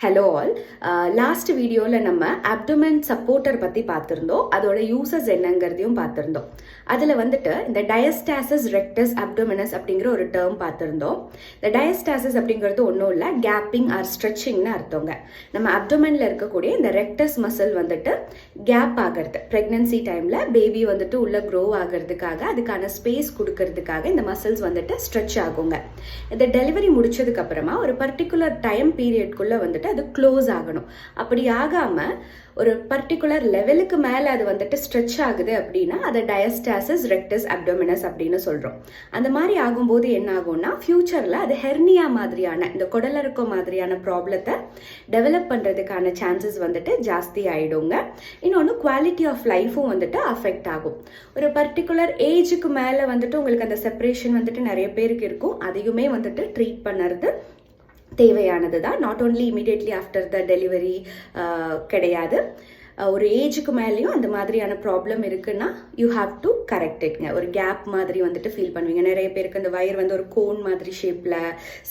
Hello all. Last வீடியோவில் நம்ம அப்டோமென் supporter பற்றி பார்த்துருந்தோம். அதோட யூசஸ் என்னங்கிறதையும் பார்த்துருந்தோம். அதில் வந்துட்டு இந்த டயஸ்டாசிஸ் ரெக்டஸ் அப்டோமினஸ் அப்படிங்கிற ஒரு டேர்ம் பார்த்துருந்தோம். இந்த டயஸ்டாசிஸ் அப்படிங்கிறது ஒன்றும் இல்லை, கேப்பிங் ஆர் ஸ்ட்ரெச்சிங்னு அர்த்தங்க. நம்ம அப்டோமெனில் இருக்கக்கூடிய இந்த ரெக்டஸ் மசில் வந்துட்டு கேப் ஆகிறது. ப்ரெக்னன்சி டைமில் பேபி வந்துட்டு உள்ளே க்ரோ ஆகிறதுக்காக, அதுக்கான ஸ்பேஸ் கொடுக்கறதுக்காக இந்த மசில்ஸ் வந்துட்டு ஸ்ட்ரெச் ஆகுங்க. இந்த டெலிவரி முடிச்சதுக்கப்புறமா ஒரு பர்டிகுலர் டைம் பீரியட்குள்ளே வந்துட்டு அது க்ளோஸ் ஆகணும். அப்படி ஆகாமல் ஒரு பர்டிகுலர் லெவலுக்கு மேலே அது வந்துட்டு ஸ்ட்ரெச் ஆகுது அப்படின்னா அதை டயஸ்டாசிஸ் ரெக்டஸ் அப்டோமினஸ் அப்படின்னு சொல்கிறோம். அந்த மாதிரி ஆகும்போது என்ன ஆகும்னா ஃப்யூச்சரில் அது ஹெர்னியா மாதிரியான இந்த குடலிறக்க மாதிரியான ப்ராப்ளத்தை டெவலப் பண்ணுறதுக்கான சான்சஸ் வந்துட்டு ஜாஸ்தி ஆகிடுங்க. இன்னொன்று குவாலிட்டி ஆஃப் லைஃப்பும் வந்துட்டு அஃபெக்ட் ஆகும். ஒரு பர்டிகுலர் ஏஜுக்கு மேலே வந்துட்டு உங்களுக்கு அந்த செப்பரேஷன் வந்துட்டு நிறைய பேருக்கு இருக்கும். அதையுமே வந்துட்டு ட்ரீட் பண்ணுறது தேவையானது தான். Not only immediately after the delivery கிடையாது. ஒரு ஏஜுக்கு மேலேயும் அந்த மாதிரியான ப்ராப்ளம் இருக்குன்னா யூ ஹாவ் டு கரெக்ட் இட்ங்க. ஒரு கேப் மாதிரி வந்துட்டு ஃபீல் பண்ணுவீங்க. நிறைய பேருக்கு அந்த வயர் வந்து ஒரு கோன் மாதிரி ஷேப்பில்,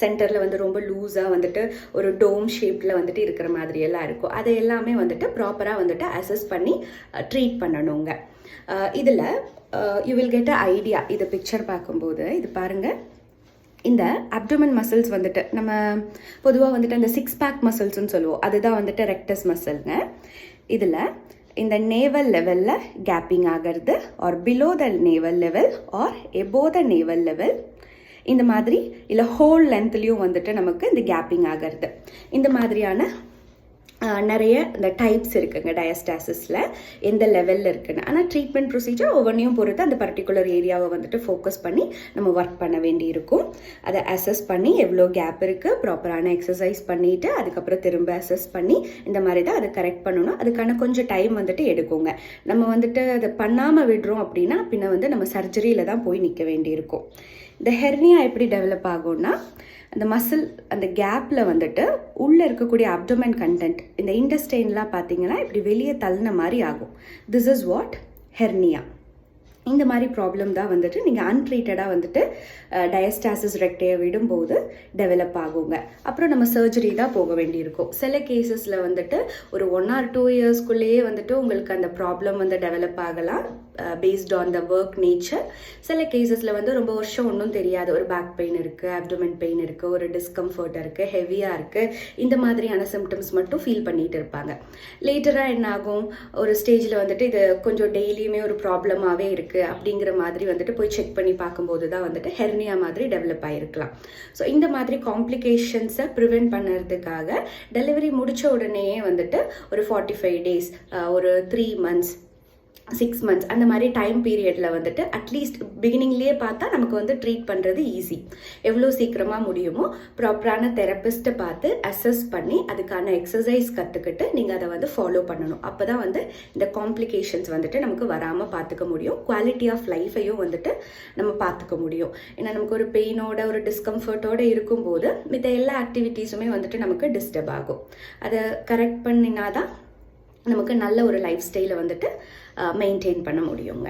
சென்டரில் வந்து ரொம்ப லூஸாக வந்துட்டு ஒரு டோம் ஷேப்பில் வந்துட்டு இருக்கிற மாதிரி எல்லாம் இருக்கும். அதை எல்லாமே வந்துட்டு ப்ராப்பராக வந்துட்டு அசஸ் பண்ணி ட்ரீட் பண்ணணுங்க. இதில் you will get a idea. இது பிக்சர் பார்க்கும்போது இது பாருங்கள். இந்த அப்டோமன் மசில்ஸ் வந்துட்டு நம்ம பொதுவாக வந்துட்டு அந்த 6 பேக் மசில்ஸ்ன்னு சொல்லுவோம். அதுதான் வந்துட்டு ரெக்டஸ் மசில்ங்க. இதில் இந்த நேவல் லெவலில் கேப்பிங் ஆகிறது, or below the navel level or above the navel level, இந்த மாதிரி இல்லை ஹோல் லென்த்லேயும் வந்துட்டு நமக்கு இந்த கேப்பிங் ஆகிறது. இந்த மாதிரியான நிறைய இந்த டைப்ஸ் இருக்குங்க டயஸ்டாசிஸில், எந்த லெவலில் இருக்குன்னு. ஆனால் ட்ரீட்மெண்ட் ப்ரொசீஜர் ஒவ்வொன்றையும் பொறுத்து அந்த பர்டிகுலர் ஏரியாவை வந்துட்டு ஃபோக்கஸ் பண்ணி நம்ம ஒர்க் பண்ண வேண்டி இருக்கும். அதை அசஸ் பண்ணி எவ்வளோ கேப் இருக்குது, ப்ராப்பரான எக்ஸசைஸ் பண்ணிவிட்டு அதுக்கப்புறம் திரும்ப அசஸ் பண்ணி இந்த மாதிரி தான் அதை கரெக்ட் பண்ணணும். அதுக்கான கொஞ்சம் டைம் வந்துட்டு எடுக்குங்க. நம்ம வந்துட்டு அதை பண்ணாமல் விடுறோம் அப்படின்னா பின்ன வந்து நம்ம சர்ஜரியில் தான் போய் நிற்க வேண்டி இருக்கும். இந்த ஹெர்னியா எப்படி டெவலப் ஆகும்னா, அந்த மசில் அந்த கேப்பில் வந்துட்டு உள்ளே இருக்கக்கூடிய அப்டோமென் கண்டென்ட் இந்த இன்டெஸ்டைன்லாம் பார்த்தீங்கன்னா இப்படி வெளியே தள்ளின மாதிரி ஆகும். This is what hernia. இந்த மாதிரி ப்ராப்ளம் தான் வந்துட்டு நீங்கள் அன்ட்ரீட்டடாக வந்துட்டு டயஸ்டாசிஸ் ரெக்டையை விடும்போது டெவலப் ஆகுங்க. அப்புறம் நம்ம சர்ஜரி தான் போக வேண்டியிருக்கும். சில கேசஸில் வந்துட்டு ஒரு 1 or 2 இயர்ஸ்க்குள்ளேயே வந்துட்டு உங்களுக்கு அந்த ப்ராப்ளம் வந்து டெவலப் ஆகலாம், based on the work nature. சில கேசஸில் வந்து ரொம்ப வருஷம் ஒன்றும் தெரியாது, ஒரு பேக் பெயின் இருக்குது, அப்டோமென் பெயின் இருக்குது, ஒரு டிஸ்கம்ஃபர்ட் இருக்குது, ஹெவியாக இருக்குது, இந்த மாதிரியான சிம்டம்ஸ் மட்டும் ஃபீல் பண்ணிகிட்டு இருப்பாங்க. லேட்டராக என்ன ஆகும், ஒரு ஸ்டேஜில் வந்துட்டு இது கொஞ்சம் டெய்லியுமே ஒரு ப்ராப்ளமாகவே இருக்குது அப்படிங்கிற மாதிரி வந்துட்டு போய் செக் பண்ணி பார்க்கும்போது தான் வந்துட்டு ஹெர்னியா மாதிரி டெவலப் ஆகிருக்கலாம். ஸோ இந்த மாதிரி காம்ப்ளிகேஷன்ஸை ப்ரிவென்ட் பண்ணுறதுக்காக டெலிவரி முடித்த உடனேயே வந்துட்டு ஒரு 45 days, ஒரு 3 months, 6 months அந்த மாதிரி டைம் பீரியடில் வந்துட்டு அட்லீஸ்ட் பிகினிங்லேயே பார்த்தா நமக்கு வந்து ட்ரீட் பண்ணுறது ஈஸி. எவ்வளோ சீக்கிரமாக முடியுமோ ப்ராப்பரான தெரப்பிஸ்ட்டை பார்த்து அசஸ் பண்ணி அதுக்கான எக்ஸசைஸ் கற்றுக்கிட்டு நீங்கள் அதை வந்து ஃபாலோ பண்ணணும். அப்போ தான் வந்து இந்த காம்ப்ளிகேஷன்ஸ் வந்துட்டு நமக்கு வராமல் பார்த்துக்க முடியும். குவாலிட்டி ஆஃப் லைஃபையும் வந்துட்டு நம்ம பார்த்துக்க முடியும். ஏன்னா நமக்கு ஒரு பெயினோட ஒரு டிஸ்கம்ஃபர்ட்டோடு இருக்கும்போது மித்த எல்லா ஆக்டிவிட்டீஸுமே வந்துட்டு நமக்கு டிஸ்டர்ப் ஆகும். அதை கரெக்ட் பண்ணினா தான் நமக்கு நல்ல ஒரு லைஃப் ஸ்டைலை வந்துட்டு மெயின்டைன் பண்ண முடியுங்க.